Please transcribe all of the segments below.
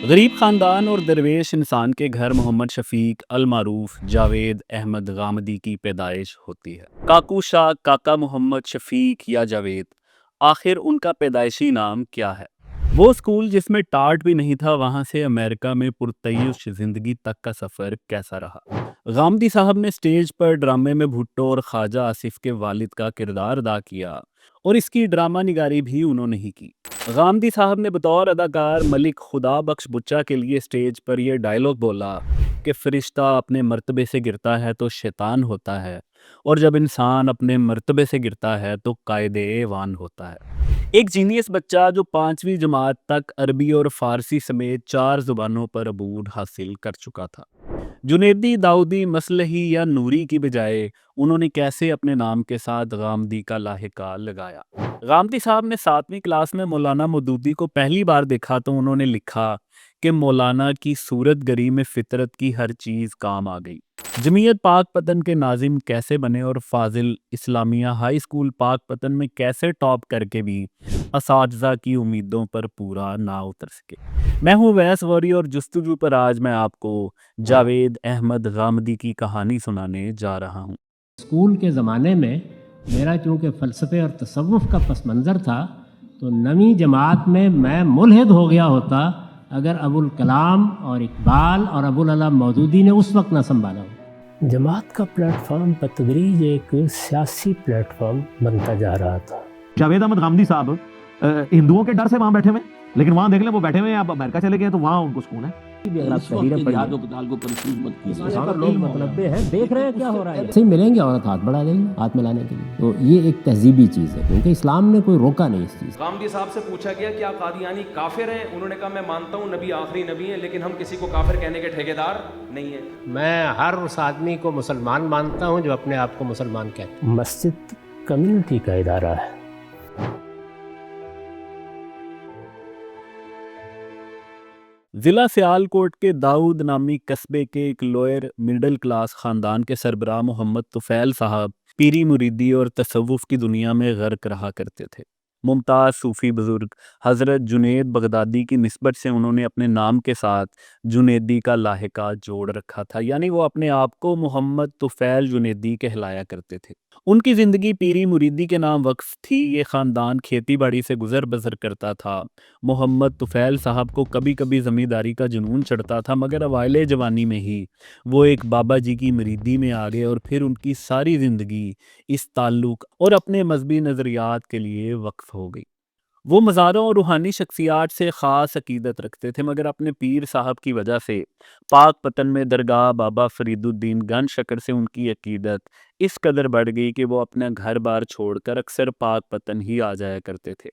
غریب خاندان اور درویش انسان کے گھر محمد شفیق المعروف جاوید احمد غامدی کی پیدائش ہوتی ہے۔ کاکو شاہ کاکا محمد شفیق یا جاوید، آخر ان کا پیدائشی نام کیا ہے؟ وہ اسکول جس میں ٹاٹ بھی نہیں تھا، وہاں سے امریکہ میں پرتعیش زندگی تک کا سفر کیسا رہا؟ غامدی صاحب نے سٹیج پر ڈرامے میں بھٹو اور خواجہ آصف کے والد کا کردار ادا کیا، اور اس کی ڈرامہ نگاری بھی انہوں نے ہی کی۔ غامدی صاحب نے بطور اداکار ملک خدا بخش بچہ کے لیے سٹیج پر یہ ڈائیلاگ بولا کہ فرشتہ اپنے مرتبے سے گرتا ہے تو شیطان ہوتا ہے، اور جب انسان اپنے مرتبے سے گرتا ہے تو قائد ایوان ہوتا ہے۔ ایک جینیس بچہ جو 5ویں جماعت تک عربی اور فارسی سمیت 4 زبانوں پر عبور حاصل کر چکا تھا۔ جنیدی، داؤدی، مصلحی یا نوری کی بجائے انہوں نے کیسے اپنے نام کے ساتھ غامدی کا لاحقہ لگایا؟ غامدی صاحب نے 7ویں کلاس میں مولانا مودودی کو پہلی بار دیکھا تو انہوں نے لکھا کہ مولانا کی صورت گری میں فطرت کی ہر چیز کام آ گئی۔ جمعیت پاک پتن کے ناظم کیسے بنے اور فاضل اسلامیہ ہائی اسکول پاک پتن میں کیسے ٹاپ کر کے بھی اساتذہ کی امیدوں پر پورا نہ اتر سکے؟ میں ہوں ویس غوری، اور جستجو پر آج میں آپ کو جاوید احمد غامدی کی کہانی سنانے جا رہا ہوں۔ اسکول کے زمانے میں میرا چونکہ فلسفے اور تصوف کا پس منظر تھا، تو 9ویں جماعت میں ملحد ہو گیا ہوتا اگر ابوالکلام اور اقبال اور ابوالعلا مودودی نے اس وقت نہ سنبھالا ہو۔ جماعت کا پلیٹ فارم بتدریج ایک سیاسی پلیٹ فارم بنتا جا رہا تھا۔ جاوید احمد غامدی صاحب ہندوؤں کے ڈر سے وہاں بیٹھے ہوئے، لیکن وہاں دیکھ لیں وہ بیٹھے ہوئے ہیں، اب امریکہ چلے گئے تو وہاں ان کو سکون ہے۔ دیکھ رہے ہیں کیا ہو رہا ہے، صحیح ملیں گے عورت ہاتھ بڑھا دیں گے ہاتھ ملانے کے لیے، تو یہ ایک تہذیبی چیز ہے کیونکہ اسلام نے کوئی روکا نہیں اس چیز۔ غامدی صاحب سے پوچھا گیا کہ آپ قادیانی کافر ہیں؟ انہوں نے کہا میں مانتا ہوں نبی آخری نبی ہیں، لیکن ہم کسی کو کافر کہنے کے ٹھیکیدار نہیں ہیں۔ میں ہر اس آدمی کو مسلمان مانتا ہوں جو اپنے آپ کو مسلمان کہتا ہے۔ مسجد کمیونٹی کا ادارہ ہے۔ ضلع سیالکوٹ کے داؤد نامی قصبے کے ایک لوئر مڈل کلاس خاندان کے سربراہ محمد طفیل صاحب پیری مریدی اور تصوف کی دنیا میں غرق رہا کرتے تھے۔ ممتاز صوفی بزرگ حضرت جنید بغدادی کی نسبت سے انہوں نے اپنے نام کے ساتھ جنیدی کا لاحقہ جوڑ رکھا تھا، یعنی وہ اپنے آپ کو محمد طفیل جنیدی کہلایا کرتے تھے۔ ان کی زندگی پیری مریدی کے نام وقف تھی۔ یہ خاندان کھیتی باڑی سے گزر بسر کرتا تھا۔ محمد طفیل صاحب کو کبھی کبھی زمینداری کا جنون چڑھتا تھا، مگر اوائل جوانی میں ہی وہ ایک بابا جی کی مریدی میں آ گئے، اور پھر ان کی ساری زندگی اس تعلق اور اپنے مذہبی نظریات کے لیے وقف ہو گئی۔ وہ مزاروں اور روحانی شخصیات سے خاص عقیدت رکھتے تھے، مگر اپنے پیر صاحب کی وجہ سے پاک پتن میں درگاہ بابا فرید الدین گن شکر سے ان کی عقیدت اس قدر بڑھ گئی کہ وہ اپنا گھر بار چھوڑ کر اکثر پاک پتن ہی آ جایا کرتے تھے۔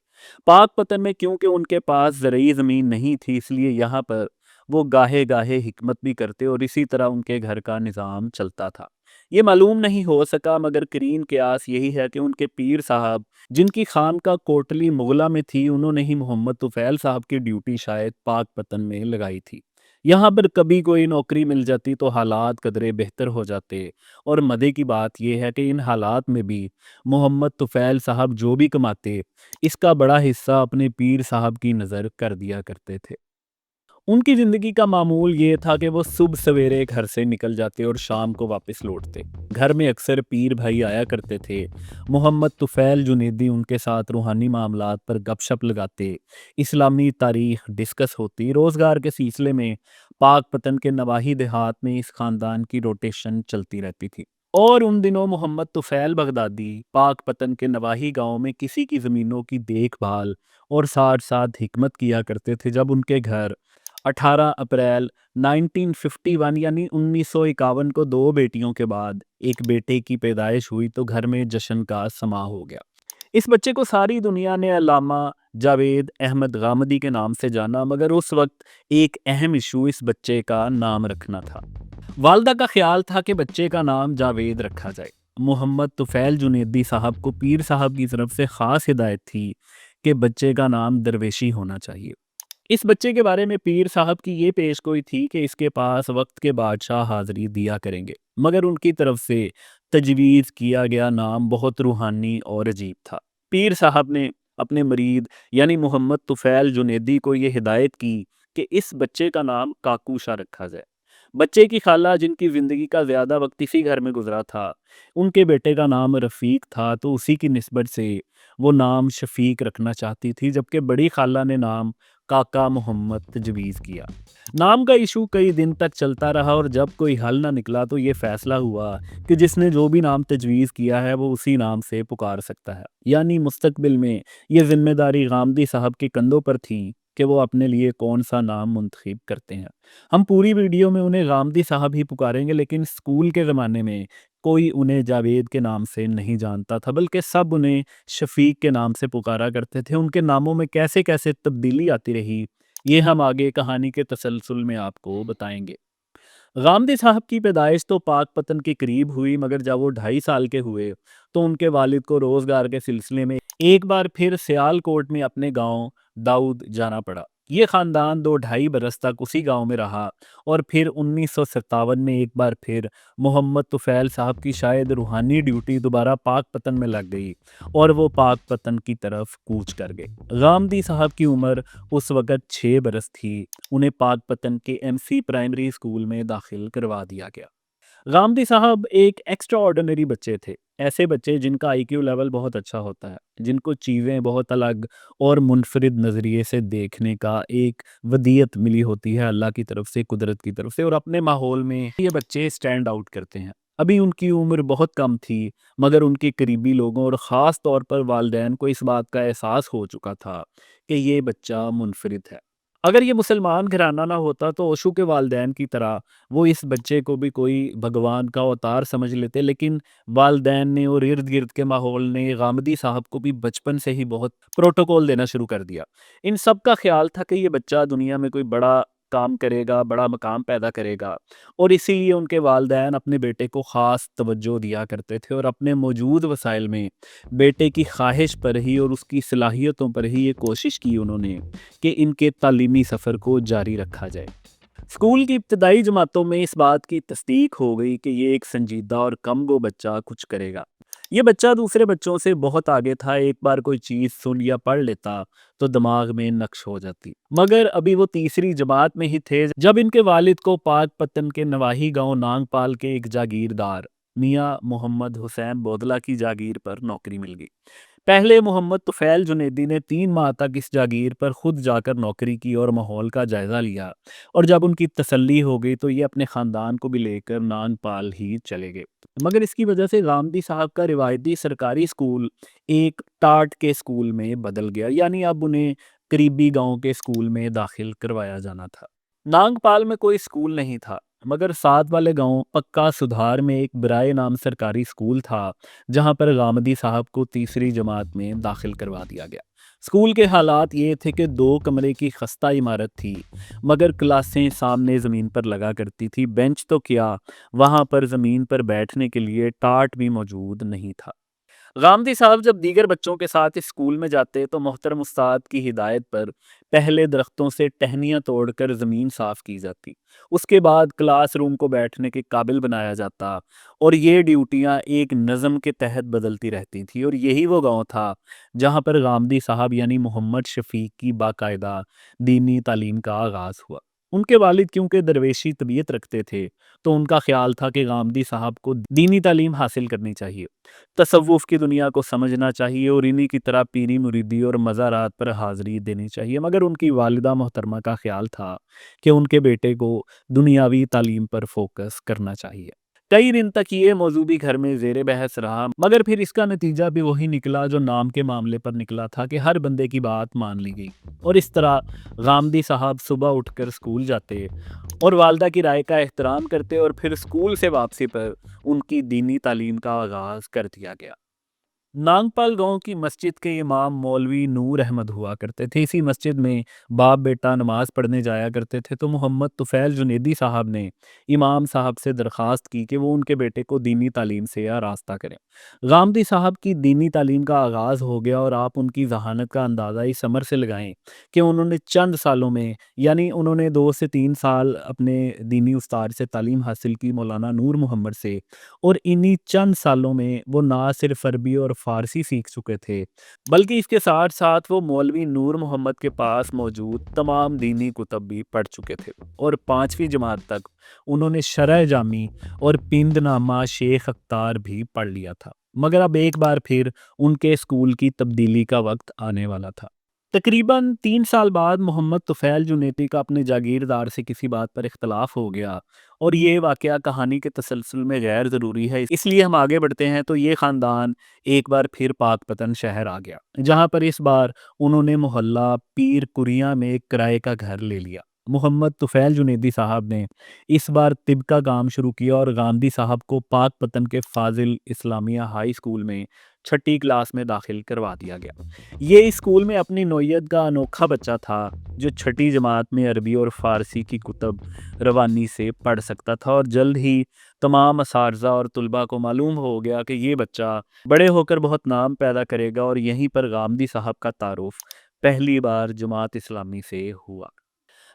پاک پتن میں کیونکہ ان کے پاس زرعی زمین نہیں تھی، اس لیے یہاں پر وہ گاہے گاہے حکمت بھی کرتے، اور اسی طرح ان کے گھر کا نظام چلتا تھا۔ یہ معلوم نہیں ہو سکا، مگر قرین قیاس یہی ہے کہ ان کے پیر صاحب جن کی خانقاہ کوٹلی مغلہ میں تھی، انہوں نے ہی محمد طفیل صاحب کی ڈیوٹی شاید پاک پتن میں لگائی تھی۔ یہاں پر کبھی کوئی نوکری مل جاتی تو حالات قدرے بہتر ہو جاتے، اور مزے کی بات یہ ہے کہ ان حالات میں بھی محمد طفیل صاحب جو بھی کماتے، اس کا بڑا حصہ اپنے پیر صاحب کی نظر کر دیا کرتے تھے۔ ان کی زندگی کا معمول یہ تھا کہ وہ صبح سویرے گھر سے نکل جاتے اور شام کو واپس لوٹتے۔ گھر میں اکثر پیر بھائی آیا کرتے تھے۔ محمد طفیل جنیدی ان کے ساتھ روحانی معاملات پر گپ شپ لگاتے، اسلامی تاریخ ڈسکس ہوتی۔ روزگار کے سلسلے میں پاک پتن کے نواحی دیہات میں اس خاندان کی روٹیشن چلتی رہتی تھی، اور ان دنوں محمد طفیل بغدادی پاک پتن کے نواحی گاؤں میں کسی کی زمینوں کی دیکھ بھال اور ساتھ ساتھ حکمت کیا کرتے تھے۔ جب ان کے گھر 18 اپریل 1951 یعنی 1951 کو 2 بیٹیوں کے بعد ایک بیٹے کی پیدائش ہوئی تو گھر میں جشن کا سما ہو گیا۔ اس بچے کو ساری دنیا نے علامہ جاوید احمد غامدی کے نام سے جانا، مگر اس وقت ایک اہم ایشو اس بچے کا نام رکھنا تھا۔ والدہ کا خیال تھا کہ بچے کا نام جاوید رکھا جائے۔ محمد طفیل جنیدی صاحب کو پیر صاحب کی طرف سے خاص ہدایت تھی کہ بچے کا نام درویشی ہونا چاہیے۔ اس بچے کے بارے میں پیر صاحب کی یہ پیش گوئی تھی کہ اس کے پاس وقت کے بادشاہ حاضری دیا کریں گے، مگر ان کی طرف سے تجویز کیا گیا نام بہت روحانی اور عجیب تھا۔ پیر صاحب نے اپنے مرید یعنی محمد طفیل جنیدی کو یہ ہدایت کی کہ اس بچے کا نام کاکوشا رکھا جائے۔ بچے کی خالہ جن کی زندگی کا زیادہ وقت اسی گھر میں گزرا تھا، ان کے بیٹے کا نام رفیق تھا تو اسی کی نسبت سے وہ نام شفیق رکھنا چاہتی تھی، جبکہ بڑی خالہ نے نام کاکا محمد تجویز کیا۔ نام کا ایشو کئی دن تک چلتا رہا اور جب کوئی حل نہ نکلا تو یہ فیصلہ ہوا کہ جس نے جو بھی نام تجویز کیا ہے وہ اسی نام سے پکار سکتا ہے، یعنی مستقبل میں یہ ذمہ داری غامدی صاحب کے کندھوں پر تھی کہ وہ اپنے لیے کون سا نام منتخب کرتے ہیں۔ ہم پوری ویڈیو میں انہیں غامدی صاحب ہی پکاریں گے، لیکن اسکول کے زمانے میں کوئی انہیں جاوید کے نام سے نہیں جانتا تھا، بلکہ سب انہیں شفیق کے نام سے پکارا کرتے تھے۔ ان کے ناموں میں کیسے کیسے تبدیلی آتی رہی، یہ ہم آگے کہانی کے تسلسل میں آپ کو بتائیں گے۔ غامدی صاحب کی پیدائش تو پاک پتن کے قریب ہوئی، مگر جب وہ 2.5 سال کے ہوئے تو ان کے والد کو روزگار کے سلسلے میں ایک بار پھر سیال کوٹ میں اپنے گاؤں داؤد جانا پڑا۔ یہ خاندان 2-2.5 برس تک اسی گاؤں میں رہا اور پھر 1957 میں ایک بار پھر محمد طفیل صاحب کی شاید روحانی ڈیوٹی دوبارہ پاک پتن میں لگ گئی اور وہ پاک پتن کی طرف کوچ کر گئے۔ غامدی صاحب کی عمر اس وقت 6 برس تھی۔ انہیں پاک پتن کے MC پرائمری اسکول میں داخل کروا دیا گیا۔ غامدی صاحب ایک ایکسٹرا آرڈنری بچے تھے، ایسے بچے جن کا IQ لیول بہت اچھا ہوتا ہے، جن کو چیزیں بہت الگ اور منفرد نظریے سے دیکھنے کا ایک ودیت ملی ہوتی ہے اللہ کی طرف سے، قدرت کی طرف سے، اور اپنے ماحول میں یہ بچے سٹینڈ آؤٹ کرتے ہیں۔ ابھی ان کی عمر بہت کم تھی، مگر ان کے قریبی لوگوں اور خاص طور پر والدین کو اس بات کا احساس ہو چکا تھا کہ یہ بچہ منفرد ہے۔ اگر یہ مسلمان گھرانہ نہ ہوتا تو اوشو کے والدین کی طرح وہ اس بچے کو بھی کوئی بھگوان کا اوتار سمجھ لیتے، لیکن والدین نے اور ارد گرد کے ماحول نے غامدی صاحب کو بھی بچپن سے ہی بہت پروٹوکول دینا شروع کر دیا۔ ان سب کا خیال تھا کہ یہ بچہ دنیا میں کوئی بڑا کام کرے گا، بڑا مقام پیدا کرے گا، اور اسی لیے ان کے والدین اپنے بیٹے کو خاص توجہ دیا کرتے تھے اور اپنے موجود وسائل میں بیٹے کی خواہش پر ہی اور اس کی صلاحیتوں پر ہی یہ کوشش کی انہوں نے کہ ان کے تعلیمی سفر کو جاری رکھا جائے۔ اسکول کی ابتدائی جماعتوں میں اس بات کی تصدیق ہو گئی کہ یہ ایک سنجیدہ اور کم گو بچہ کچھ کرے گا۔ یہ بچہ دوسرے بچوں سے بہت آگے تھا، ایک بار کوئی چیز سن یا پڑھ لیتا تو دماغ میں نقش ہو جاتی۔ مگر ابھی وہ تیسری جماعت میں ہی تھے جب ان کے والد کو پاک پتن کے نواحی گاؤں نانگ پال کے ایک جاگیردار میاں محمد حسین بودلہ کی جاگیر پر نوکری مل گئی۔ پہلے محمد طفیل جنیدی نے 3 ماہ تک اس جاگیر پر خود جا کر نوکری کی اور ماحول کا جائزہ لیا، اور جب ان کی تسلی ہو گئی تو یہ اپنے خاندان کو بھی لے کر نانگ پال ہی چلے گئے۔ مگر اس کی وجہ سے غامدی صاحب کا روایتی سرکاری اسکول ایک ٹاٹ کے اسکول میں بدل گیا، یعنی اب انہیں قریبی گاؤں کے اسکول میں داخل کروایا جانا تھا۔ نانگ پال میں کوئی اسکول نہیں تھا، مگر ساتھ والے گاؤں پکا سدھار میں ایک برائے نام سرکاری اسکول تھا، جہاں پر غامدی صاحب کو تیسری جماعت میں داخل کروا دیا گیا۔ اسکول کے حالات یہ تھے کہ 2 کمرے کی خستہ عمارت تھی، مگر کلاسیں سامنے زمین پر لگا کرتی تھی، بینچ تو کیا، وہاں پر زمین پر بیٹھنے کے لیے ٹاٹ بھی موجود نہیں تھا۔ غامدی صاحب جب دیگر بچوں کے ساتھ اس اسکول میں جاتے تو محترم استاد کی ہدایت پر پہلے درختوں سے ٹہنیاں توڑ کر زمین صاف کی جاتی، اس کے بعد کلاس روم کو بیٹھنے کے قابل بنایا جاتا، اور یہ ڈیوٹیاں ایک نظم کے تحت بدلتی رہتی تھی۔ اور یہی وہ گاؤں تھا جہاں پر غامدی صاحب یعنی محمد شفیق کی باقاعدہ دینی تعلیم کا آغاز ہوا۔ ان کے والد کیونکہ درویشی طبیعت رکھتے تھے تو ان کا خیال تھا کہ غامدی صاحب کو دینی تعلیم حاصل کرنی چاہیے، تصوف کی دنیا کو سمجھنا چاہیے اور انہی کی طرح پیری مریدی اور مزارات پر حاضری دینی چاہیے۔ مگر ان کی والدہ محترمہ کا خیال تھا کہ ان کے بیٹے کو دنیاوی تعلیم پر فوکس کرنا چاہیے۔ کئی دن تک یہ موضوع بھی گھر میں زیر بحث رہا، مگر پھر اس کا نتیجہ بھی وہی نکلا جو نام کے معاملے پر نکلا تھا کہ ہر بندے کی بات مان لی گئی، اور اس طرح غامدی صاحب صبح اٹھ کر اسکول جاتے اور والدہ کی رائے کا احترام کرتے، اور پھر اسکول سے واپسی پر ان کی دینی تعلیم کا آغاز کر دیا گیا۔ نانگ پال گاؤں کی مسجد کے امام مولوی نور احمد ہوا کرتے تھے۔ اسی مسجد میں باپ بیٹا نماز پڑھنے جایا کرتے تھے تو محمد طفیل جنیدی صاحب نے امام صاحب سے درخواست کی کہ وہ ان کے بیٹے کو دینی تعلیم سے آراستہ کریں۔ غامدی صاحب کی دینی تعلیم کا آغاز ہو گیا، اور آپ ان کی ذہانت کا اندازہ اس عمر سے لگائیں کہ انہوں نے چند سالوں میں، یعنی انہوں نے 2 سے 3 سال اپنے دینی استاد سے تعلیم حاصل کی مولانا نور محمد سے، اور انہی چند سالوں میں وہ نہ صرف عربی اور فارسی سیکھ چکے تھے، بلکہ اس کے ساتھ ساتھ وہ مولوی نور محمد کے پاس موجود تمام دینی کتب بھی پڑھ چکے تھے، اور 5ویں جماعت تک انہوں نے شرح جامی اور پند نامہ شیخ اختار بھی پڑھ لیا تھا۔ مگر اب ایک بار پھر ان کے اسکول کی تبدیلی کا وقت آنے والا تھا۔ تقریباً 3 سال بعد محمد طفیل جنیدی کا اپنے جاگیردار سے کسی بات پر اختلاف ہو گیا، اور یہ واقعہ کہانی کے تسلسل میں غیر ضروری ہے، اس لیے ہم آگے بڑھتے ہیں تو یہ خاندان ایک بار پھر پاک پتن شہر آ گیا، جہاں پر اس بار انہوں نے محلہ پیر کریاں میں ایک کرائے کا گھر لے لیا۔ محمد طفیل جنیدی صاحب نے اس بار طب کا کام شروع کیا، اور گاندھی صاحب کو پاک پتن کے فاضل اسلامیہ ہائی اسکول میں 6ٹھی کلاس میں داخل کروا دیا گیا۔ یہ اسکول میں اپنی نوعیت کا انوکھا بچہ تھا جو 6ٹھی جماعت میں عربی اور فارسی کی کتب روانی سے پڑھ سکتا تھا، اور جلد ہی تمام اساتذہ اور طلباء کو معلوم ہو گیا کہ یہ بچہ بڑے ہو کر بہت نام پیدا کرے گا، اور یہیں پر غامدی صاحب کا تعارف پہلی بار جماعت اسلامی سے ہوا۔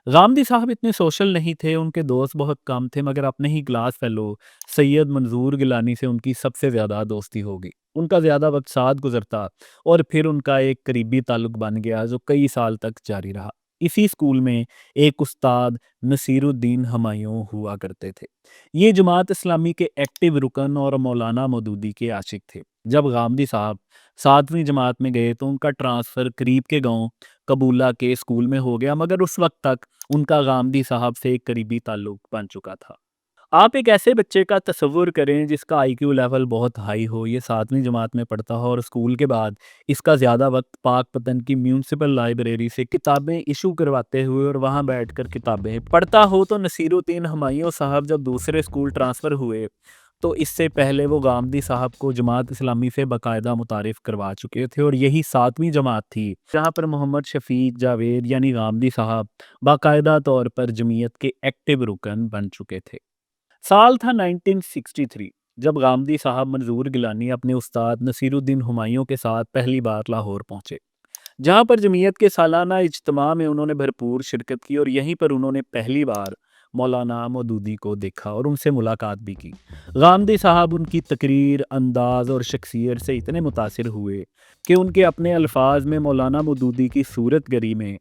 غامدی صاحب اتنے سوشل نہیں تھے، ان کے دوست بہت کم تھے، مگر اپنے ہی کلاس فیلو سید منظور گیلانی سے ان کی سب سے زیادہ دوستی ہوگی۔ ان کا زیادہ وقت ساتھ گزرتا، اور پھر ان کا ایک قریبی تعلق بن گیا جو کئی سال تک جاری رہا۔ اسی اسکول میں ایک استاد نصیر الدین ہمایوں ہوا کرتے تھے۔ یہ جماعت اسلامی کے ایکٹیو رکن اور مولانا مودودی کے عاشق تھے۔ جب غامدی صاحب 7ویں جماعت میں گئے تو ان کا ٹرانسفر قریب کے گاؤں قبولہ کے اسکول میں ہو گیا، مگر اس وقت تک ان کا غامدی صاحب سے ایک قریبی تعلق بن چکا تھا۔ آپ ایک ایسے بچے کا تصور کریں جس کا آئی کیو لیول بہت ہائی ہو، یہ 7ویں جماعت میں پڑھتا ہو، اور اسکول کے بعد اس کا زیادہ وقت پاک پتن کی میونسپل لائبریری سے کتابیں ایشو کرواتے ہوئے اور وہاں بیٹھ کر کتابیں پڑھتا ہو۔ تو نصیر الدین ہمایوں صاحب جب دوسرے اسکول ٹرانسفر ہوئے تو اس سے پہلے وہ غامدی صاحب کو جماعت اسلامی سے باقاعدہ متعارف کروا چکے تھے، اور یہی 7ویں جماعت تھی جہاں پر محمد شفیق جاوید یعنی غامدی صاحب باقاعدہ طور پر جمعیت کے ایکٹیو رکن بن چکے تھے۔ سال تھا 1963 جب غامدی صاحب منظور گیلانی اپنے استاد نصیر الدین ہمایوں کے ساتھ پہلی بار لاہور پہنچے، جہاں پر جمعیت کے سالانہ اجتماع میں انہوں نے بھرپور شرکت کی، اور یہیں پر انہوں نے پہلی بار مولانا مودودی کو دیکھا اور ان سے ملاقات بھی کی۔ غامدی صاحب ان کی تقریر، انداز اور شخصیت سے اتنے متاثر ہوئے کہ ان کے اپنے الفاظ میں مولانا مودودی کی صورت گری میں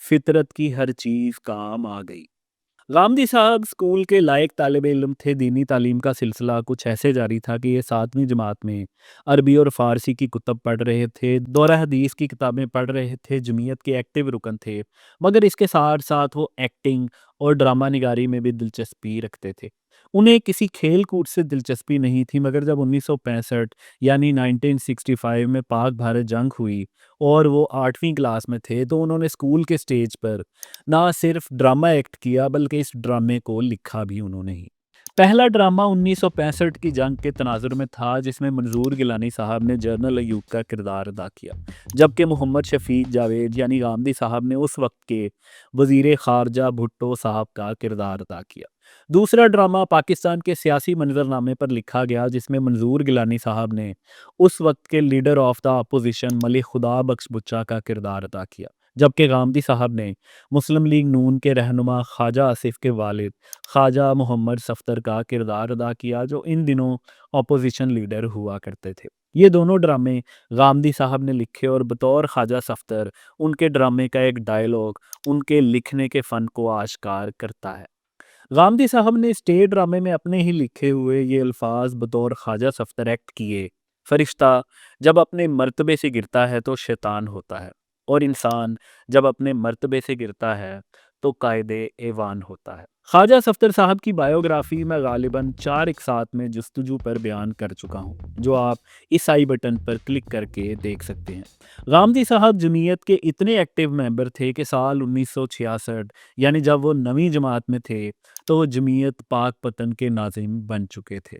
فطرت کی ہر چیز کام آ گئی۔ غامدی صاحب اسکول کے لائق طالب علم تھے۔ دینی تعلیم کا سلسلہ کچھ ایسے جاری تھا کہ یہ 7ویں جماعت میں عربی اور فارسی کی کتب پڑھ رہے تھے، دورہ حدیث کی کتابیں پڑھ رہے تھے، جمعیت کے ایکٹیو رکن تھے، مگر اس کے ساتھ ساتھ وہ ایکٹنگ اور ڈرامہ نگاری میں بھی دلچسپی رکھتے تھے۔ انہیں کسی کھیل کود سے دلچسپی نہیں تھی، مگر جب 1965 یعنی 1965 میں پاک بھارت جنگ ہوئی اور وہ 8ویں کلاس میں تھے تو انہوں نے اسکول کے سٹیج پر نہ صرف ڈرامہ ایکٹ کیا بلکہ اس ڈرامے کو لکھا بھی انہوں نے ہی۔ پہلا ڈرامہ 1965 کی جنگ کے تناظر میں تھا، جس میں منظور گیلانی صاحب نے جنرل ایوب کا کردار ادا کیا، جبکہ محمد شفیق جاوید یعنی غامدی صاحب نے اس وقت کے وزیر خارجہ بھٹو صاحب کا کردار ادا کیا۔ دوسرا ڈرامہ پاکستان کے سیاسی منظرنامے پر لکھا گیا، جس میں منظور گیلانی صاحب نے اس وقت کے لیڈر آف دا اپوزیشن ملک خدا بخش بچہ کا کردار ادا کیا، جبکہ غامدی صاحب نے مسلم لیگ نون کے رہنما خواجہ آصف کے والد خواجہ محمد صفدر کا کردار ادا کیا، جو ان دنوں اپوزیشن لیڈر ہوا کرتے تھے۔ یہ دونوں ڈرامے غامدی صاحب نے لکھے، اور بطور خواجہ صفدر ان کے ڈرامے کا ایک ڈائیلاگ ان کے لکھنے کے فن کو آشکار کرتا ہے۔ غامدی صاحب نے اسٹیج ڈرامے میں اپنے ہی لکھے ہوئے یہ الفاظ بطور خواجہ صفدر ایکٹ کیے: فرشتہ جب اپنے مرتبے سے گرتا ہے تو شیطان ہوتا ہے، اور انسان جب اپنے مرتبے سے گرتا ہے تو قائد ایوان ہوتا ہے۔ خواجہ صفدر صاحب کی بائیوگرافی میں غالباً 4 اقساط میں جستجو پر بیان کر چکا ہوں، جو آپ اس آئی بٹن پر کلک کر کے دیکھ سکتے ہیں۔ غامدی صاحب جمعیت کے اتنے ایکٹیو ممبر تھے کہ سال 1966 یعنی جب وہ 9ویں جماعت میں تھے تو وہ جمعیت پاک پتن کے ناظم بن چکے تھے۔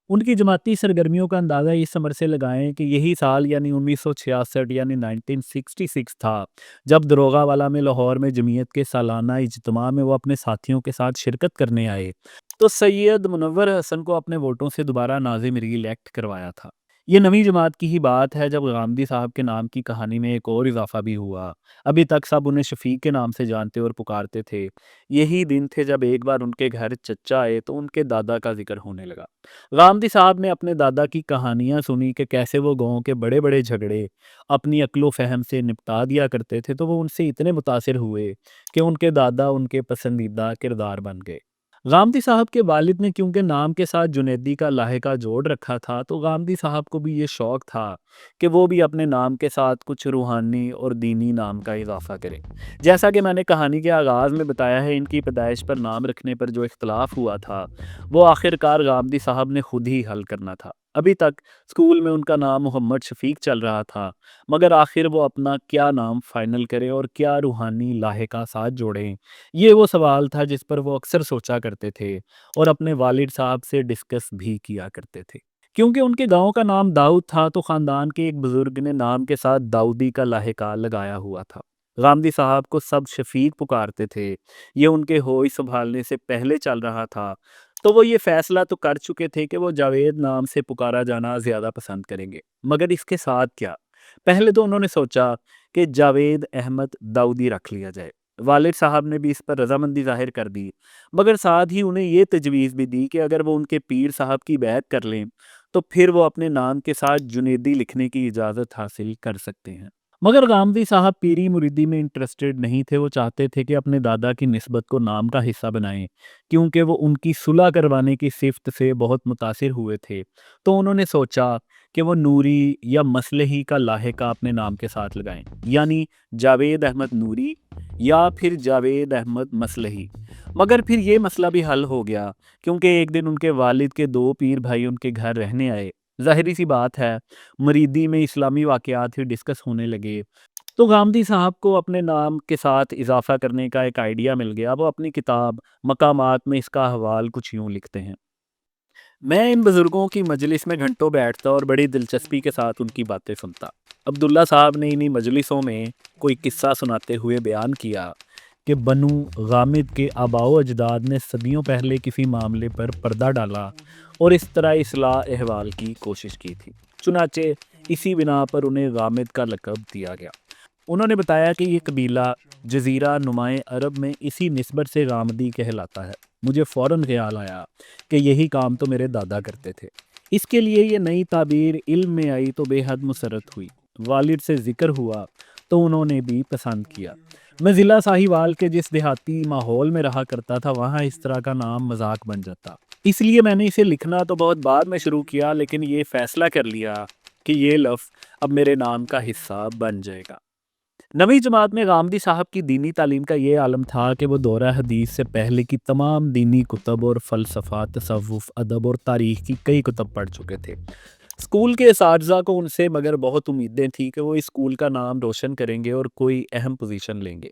ان کی جماعتی سرگرمیوں کا اندازہ اس عمر سے لگائیں کہ یہی سال یعنی 1966 یعنی 1966 تھا جب دروغہ والا میں لاہور میں جمعیت کے سالانہ اجتماع میں وہ اپنے ساتھیوں کے ساتھ شرکت کرنے آئے تو سید منور حسن کو اپنے ووٹوں سے دوبارہ ناظم ری الیکٹ کروایا تھا۔ یہ نویں جماعت کی ہی بات ہے جب غامدی صاحب کے نام کی کہانی میں ایک اور اضافہ بھی ہوا۔ ابھی تک سب انہیں شفیق کے نام سے جانتے اور پکارتے تھے۔ یہی دن تھے جب ایک بار ان کے گھر چچا آئے تو ان کے دادا کا ذکر ہونے لگا۔ غامدی صاحب نے اپنے دادا کی کہانیاں سنی کہ کیسے وہ گاؤں کے بڑے بڑے جھگڑے اپنی عقل و فہم سے نپٹا دیا کرتے تھے، تو وہ ان سے اتنے متاثر ہوئے کہ ان کے دادا ان کے پسندیدہ کردار بن گئے۔ غامدی صاحب کے والد نے کیونکہ نام کے ساتھ جنیدی کا لاحقہ جوڑ رکھا تھا، تو غامدی صاحب کو بھی یہ شوق تھا کہ وہ بھی اپنے نام کے ساتھ کچھ روحانی اور دینی نام کا اضافہ کریں۔ جیسا کہ میں نے کہانی کے آغاز میں بتایا ہے، ان کی پیدائش پر نام رکھنے پر جو اختلاف ہوا تھا وہ آخرکار غامدی صاحب نے خود ہی حل کرنا تھا۔ ابھی تک اسکول میں ان کا نام محمد شفیق چل رہا تھا، مگر آخر وہ اپنا کیا نام فائنل کریں اور کیا روحانی لاحقہ ساتھ جوڑیں، یہ وہ سوال تھا جس پر وہ اکثر سوچا کرتے تھے اور اپنے والد صاحب سے ڈسکس بھی کیا کرتے تھے۔ کیونکہ ان کے گاؤں کا نام داؤد تھا تو خاندان کے ایک بزرگ نے نام کے ساتھ داؤدی کا لاحقہ لگایا ہوا تھا۔ غامدی صاحب کو سب شفیق پکارتے تھے۔ یہ ان کے ہوش سنبھالنے سے پہلے چل رہا تھا، تو وہ یہ فیصلہ تو کر چکے تھے کہ وہ جاوید نام سے پکارا جانا زیادہ پسند کریں گے، مگر اس کے ساتھ کیا؟ پہلے تو انہوں نے سوچا کہ جاوید احمد داؤدی رکھ لیا جائے۔ والد صاحب نے بھی اس پر رضامندی ظاہر کر دی، مگر ساتھ ہی انہیں یہ تجویز بھی دی کہ اگر وہ ان کے پیر صاحب کی بیعت کر لیں تو پھر وہ اپنے نام کے ساتھ جنیدی لکھنے کی اجازت حاصل کر سکتے ہیں۔ مگر غامدی صاحب پیری مریدی میں انٹرسٹڈ نہیں تھے۔ وہ چاہتے تھے کہ اپنے دادا کی نسبت کو نام کا حصہ بنائیں، کیونکہ وہ ان کی صلح کروانے کی صفت سے بہت متاثر ہوئے تھے۔ تو انہوں نے سوچا کہ وہ نوری یا مصلحی کا لاحقہ اپنے نام کے ساتھ لگائیں، یعنی جاوید احمد نوری یا پھر جاوید احمد مصلحی۔ مگر پھر یہ مسئلہ بھی حل ہو گیا، کیونکہ ایک دن ان کے والد کے دو پیر بھائی ان کے گھر رہنے آئے۔ ظاہری سی بات ہے، مریدی میں اسلامی واقعات ہی ڈسکس ہونے لگے، تو غامدی صاحب کو اپنے نام کے ساتھ اضافہ کرنے کا ایک آئیڈیا مل گیا۔ وہ اپنی کتاب مقامات میں اس کا حوال کچھ یوں لکھتے ہیں: میں ان بزرگوں کی مجلس میں گھنٹوں بیٹھتا اور بڑی دلچسپی کے ساتھ ان کی باتیں سنتا۔ عبداللہ صاحب نے انہی مجلسوں میں کوئی قصہ سناتے ہوئے بیان کیا کہ بنو غامد کے آباء و اجداد نے صدیوں پہلے کسی معاملے پر پردہ ڈالا اور اس طرح اصلاح احوال کی کوشش کی تھی، چنانچہ اسی بنا پر انہیں غامد کا لقب دیا گیا۔ انہوں نے بتایا کہ یہ قبیلہ جزیرہ نمائے عرب میں اسی نسبت سے غامدی کہلاتا ہے۔ مجھے فوراً خیال آیا کہ یہی کام تو میرے دادا کرتے تھے۔ اس کے لیے یہ نئی تعبیر علم میں آئی تو بے حد مسرت ہوئی۔ والد سے ذکر ہوا تو انہوں نے بھی پسند کیا۔ میں ضلع ساہیوال کے جس دیہاتی ماحول میں رہا کرتا تھا، وہاں اس طرح کا نام مذاق بن جاتا، اس لیے میں نے اسے لکھنا تو بہت بعد میں شروع کیا، لیکن یہ فیصلہ کر لیا کہ یہ لفظ اب میرے نام کا حصہ بن جائے گا۔ نویں جماعت میں غامدی صاحب کی دینی تعلیم کا یہ عالم تھا کہ وہ دورہ حدیث سے پہلے کی تمام دینی کتب اور فلسفہ، تصوف، ادب اور تاریخ کی کئی کتب پڑھ چکے تھے۔ اسکول کے اساتذہ کو ان سے مگر بہت امیدیں تھیں کہ وہ اس اسکول کا نام روشن کریں گے اور کوئی اہم پوزیشن لیں گے۔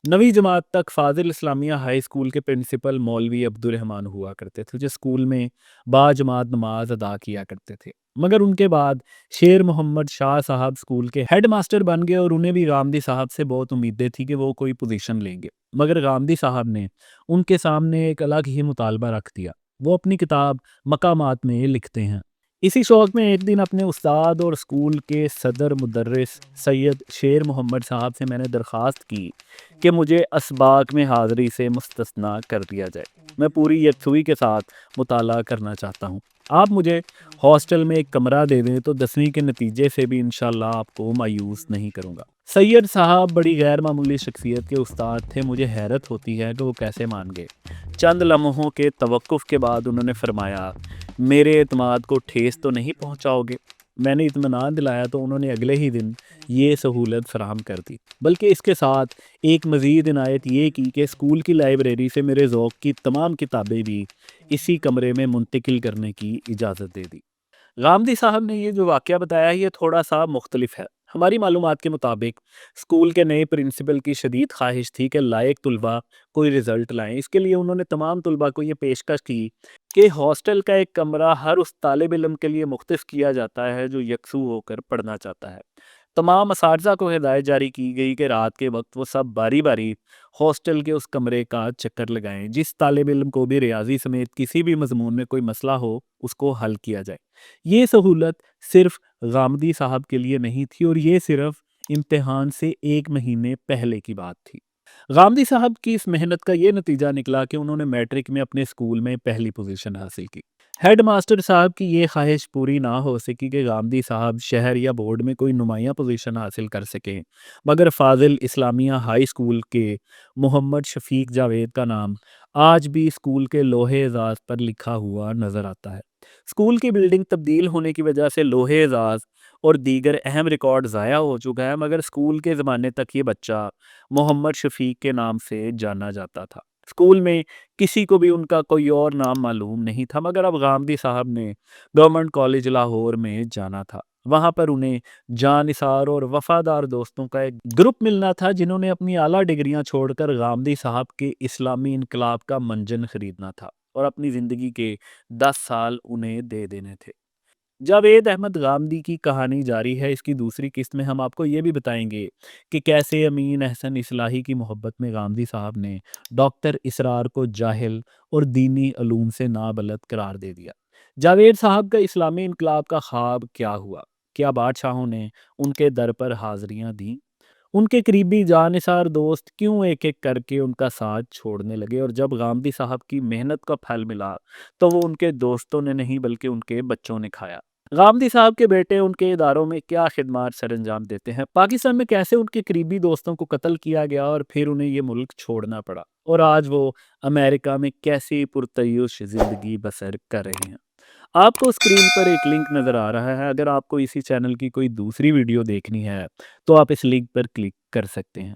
نویں جماعت تک فاضل اسلامیہ ہائی اسکول کے پرنسپل مولوی عبدالرحمان ہوا کرتے تھے، جو اسکول میں با جماعت نماز ادا کیا کرتے تھے۔ مگر ان کے بعد شیر محمد شاہ صاحب اسکول کے ہیڈ ماسٹر بن گئے اور انہیں بھی غامدی صاحب سے بہت امیدیں تھیں کہ وہ کوئی پوزیشن لیں گے۔ مگر غامدی صاحب نے ان کے سامنے ایک الگ ہی مطالبہ رکھ دیا۔ وہ اپنی کتاب مقامات میں لکھتے ہیں: اسی شوق میں ایک دن اپنے استاد اور اسکول کے صدر مدرس سید شیر محمد صاحب سے میں نے درخواست کی کہ مجھے اسباق میں حاضری سے مستثنیٰ کر دیا جائے۔ میں پوری یکسوئی کے ساتھ مطالعہ کرنا چاہتا ہوں۔ آپ مجھے ہاسٹل میں ایک کمرہ دے دیں تو 10ویں کے نتیجے سے بھی انشاءاللہ آپ کو مایوس نہیں کروں گا۔ سید صاحب بڑی غیر معمولی شخصیت کے استاد تھے۔ مجھے حیرت ہوتی ہے کہ وہ کیسے مان گئے۔ چند لمحوں کے توقف کے بعد انہوں نے فرمایا: میرے اعتماد کو ٹھیس تو نہیں پہنچاؤ گے؟ میں نے اطمینان دلایا تو انہوں نے اگلے ہی دن یہ سہولت فراہم کر دی، بلکہ اس کے ساتھ ایک مزید عنایت یہ کی کہ اسکول کی لائبریری سے میرے ذوق کی تمام کتابیں بھی اسی کمرے میں منتقل کرنے کی اجازت دے دی۔ غامدی صاحب نے یہ جو واقعہ بتایا یہ تھوڑا سا مختلف ہے۔ ہماری معلومات کے مطابق اسکول کے نئے پرنسپل کی شدید خواہش تھی کہ لائق طلباء کوئی رزلٹ لائیں۔ اس کے لیے انہوں نے تمام طلباء کو یہ پیشکش کی کہ ہاسٹل کا ایک کمرہ ہر اس طالب علم کے لیے مختص کیا جاتا ہے جو یکسو ہو کر پڑھنا چاہتا ہے۔ تمام اساتذہ کو ہدایت جاری کی گئی کہ رات کے وقت وہ سب باری باری ہاسٹل کے اس کمرے کا چکر لگائیں، جس طالب علم کو بھی ریاضی سمیت کسی بھی مضمون میں کوئی مسئلہ ہو اس کو حل کیا جائے۔ یہ سہولت صرف غامدی صاحب کے لیے نہیں تھی، اور یہ صرف امتحان سے 1 مہینے پہلے کی بات تھی۔ غامدی صاحب کی اس محنت کا یہ نتیجہ نکلا کہ انہوں نے میٹرک میں اپنے اسکول میں پہلی پوزیشن حاصل کی۔ ہیڈ ماسٹر صاحب کی یہ خواہش پوری نہ ہو سکی کہ غامدی صاحب شہر یا بورڈ میں کوئی نمایاں پوزیشن حاصل کر سکیں، مگر فاضل اسلامیہ ہائی اسکول کے محمد شفیق جاوید کا نام آج بھی اسکول کے لوہے اعزاز پر لکھا ہوا نظر آتا ہے۔ اسکول کی بلڈنگ تبدیل ہونے کی وجہ سے لوہے اعزاز اور دیگر اہم ریکارڈ ضائع ہو چکا ہے، مگر اسکول کے زمانے تک یہ بچہ محمد شفیق کے نام سے جانا جاتا تھا۔ اسکول میں کسی کو بھی ان کا کوئی اور نام معلوم نہیں تھا، مگر اب غامدی صاحب نے گورنمنٹ کالج لاہور میں جانا تھا۔ وہاں پر انہیں جاں نثار اور وفادار دوستوں کا ایک گروپ ملنا تھا جنہوں نے اپنی اعلیٰ ڈگریاں چھوڑ کر غامدی صاحب کے اسلامی انقلاب کا منجن خریدنا تھا اور اپنی زندگی کے 10 سال انہیں دے دینے تھے۔ جاوید احمد غامدی کی کہانی جاری ہے۔ اس کی دوسری قسط میں ہم آپ کو یہ بھی بتائیں گے کہ کیسے امین احسن اصلاحی کی محبت میں غامدی صاحب نے ڈاکٹر اسرار کو جاہل اور دینی علوم سے نابلد قرار دے دیا۔ جاوید صاحب کا اسلامی انقلاب کا خواب کیا ہوا؟ کیا بادشاہوں نے ان کے در پر حاضریاں دیں؟ ان کے قریبی جانثار دوست کیوں ایک ایک کر کے ان کا ساتھ چھوڑنے لگے؟ اور جب غامدی صاحب کی محنت کا پھل ملا تو وہ ان کے دوستوں نے نہیں بلکہ ان کے بچوں نے کھایا۔ غامدی صاحب کے بیٹے ان کے اداروں میں کیا خدمات سر انجام دیتے ہیں؟ پاکستان میں کیسے ان کے قریبی دوستوں کو قتل کیا گیا اور پھر انہیں یہ ملک چھوڑنا پڑا، اور آج وہ امریکہ میں کیسی پرتعیش زندگی بسر کر رہے ہیں؟ آپ کو اسکرین پر ایک لنک نظر آ رہا ہے۔ اگر آپ کو اسی چینل کی کوئی دوسری ویڈیو دیکھنی ہے تو آپ اس لنک پر کلک کر سکتے ہیں۔